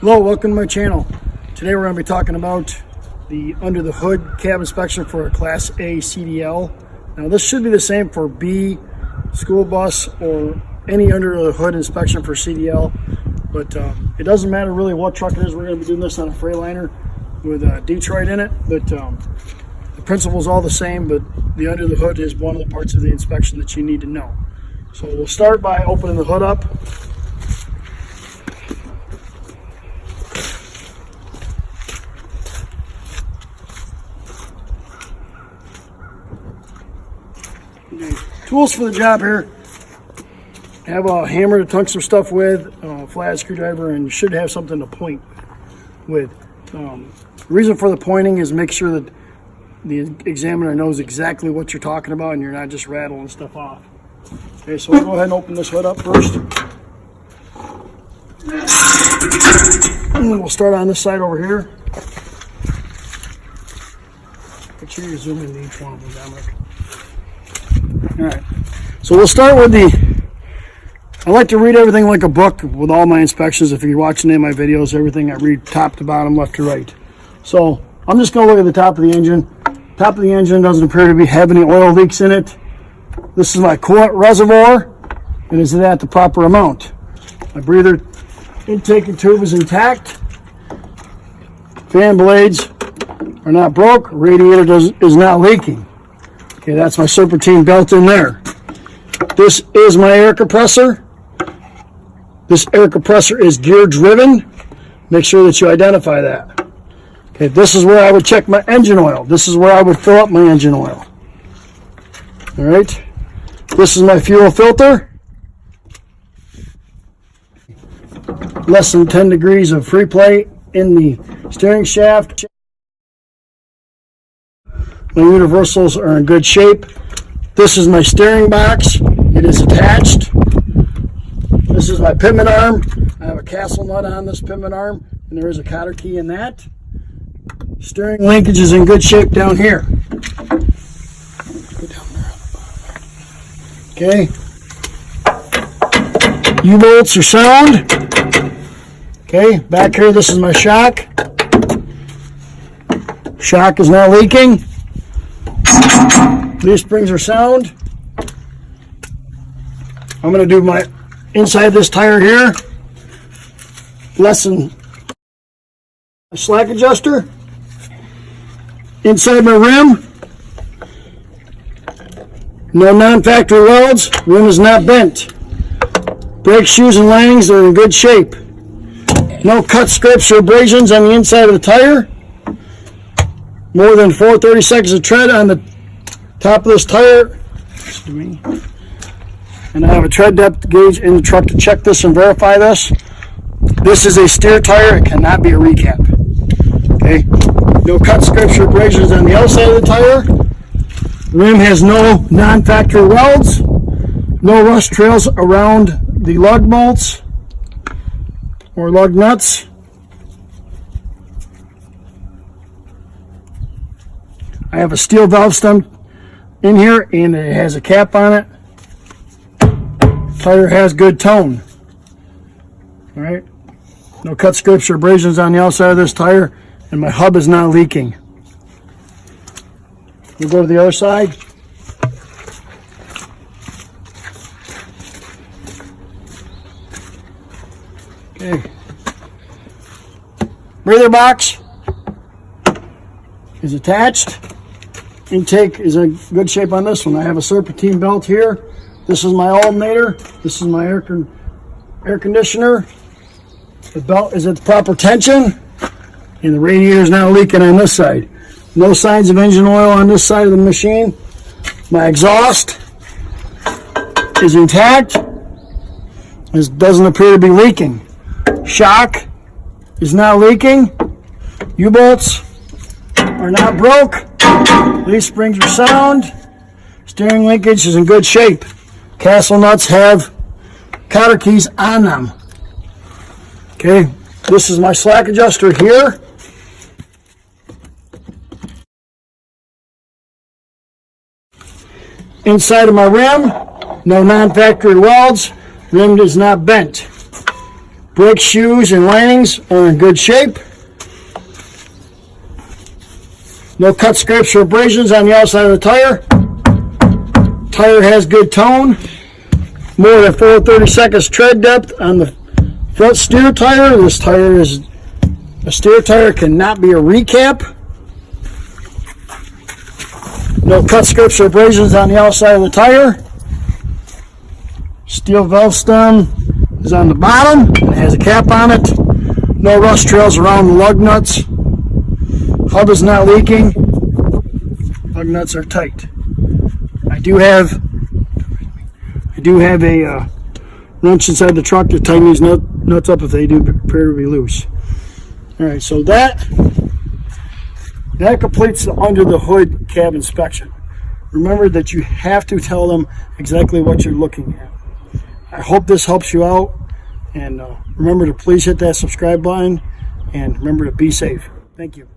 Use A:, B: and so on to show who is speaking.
A: Hello, welcome to my channel. Today we're going to be talking about the under the hood cab inspection for a Class A CDL. Now this should be the same for B, school bus, or any under the hood inspection for CDL, but it doesn't matter really what truck it is. We're going to be doing this on a Freightliner with Detroit in it, but the principle is all the same, but the under the hood is one of the parts of the inspection that you need to know. So we'll start by opening the hood up. Okay. Tools for the job here. Have a hammer to tunk some stuff with, a flat screwdriver, and you should have something to point with. The reason for the pointing is make sure that the examiner knows exactly what you're talking about and you're not just rattling stuff off. Okay, so we'll go ahead and open this hood up first. And we'll start on this side over here. Make sure you zoom into each one of them, Dominic. Alright, so we'll start with I like to read everything like a book with all my inspections. If you're watching any of my videos, everything I read top to bottom, left to right. So I'm just going to look at the top of the engine. Top of the engine doesn't appear to have any oil leaks in it. This is my coolant reservoir, and is it at the proper amount? My breather intake and tube is intact. Fan blades are not broke. Radiator is not leaking. Okay, that's my serpentine belt in there. This is my air compressor. This air compressor is gear driven. Make sure that you identify that. Okay, this is where I would check my engine oil. This is where I would fill up my engine oil. All right. This is my fuel filter. Less than 10 degrees of free play in the steering shaft. My universals are in good shape. This is my steering box. It is attached. This is my pivot arm. I have a castle nut on this pivot arm, and there is a cotter key in that. Steering linkage is in good shape down here. Go down there. Okay. U-bolts are sound. Okay, back here, this is my shock. Shock is not leaking. These springs are sound. I'm going to do my inside this tire here. Lessen a slack adjuster. Inside my rim. No non-factory welds. Rim is not bent. Brake shoes and linings are in good shape. No cuts, scrapes, or abrasions on the inside of the tire. More than 4/32 of tread on the top of this tire. Excuse me. And I have a tread depth gauge in the truck to check this and verify this. This is a steer tire. It cannot be a recap. Okay. No cuts, scrapes, or abrasions on the outside of the tire. Rim has no non-factory welds. No rust trails around the lug bolts or lug nuts. I have a steel valve stem in here, and it has a cap on it. Tire has good tone. All right. No cut, scrapes, or abrasions on the outside of this tire, and my hub is not leaking. We'll go to the other side. Okay. Breather box is attached. Intake is in good shape on this one. I have a serpentine belt here. This is my alternator. This is my air conditioner. The belt is at the proper tension, and the radiator is not leaking on this side. No signs of engine oil on this side of the machine. My exhaust is intact. This doesn't appear to be leaking. Shock is not leaking. U-bolts are not broke. These springs are sound. Steering linkage is in good shape. Castle nuts have cotter keys on them. Okay, this is my slack adjuster here. Inside of my rim, no non-factory welds. Rim is not bent. Brake shoes and linings are in good shape. No cut, scrapes, or abrasions on the outside of the tire. Tire has good tone. More than 430 seconds tread depth on the front steer tire. This tire is a steer tire, cannot be a recap. No cut, scrapes, or abrasions on the outside of the tire. Steel valve stem is on the bottom. It has a cap on it. No rust trails around the lug nuts. Hub is not leaking. Lug nuts are tight. I do have a wrench inside the truck to tighten these nuts up if they do appear to be loose. All right, so that completes the under the hood cab inspection. Remember that you have to tell them exactly what you're looking at. I hope this helps you out, and remember to please hit that subscribe button, and remember to be safe. Thank you.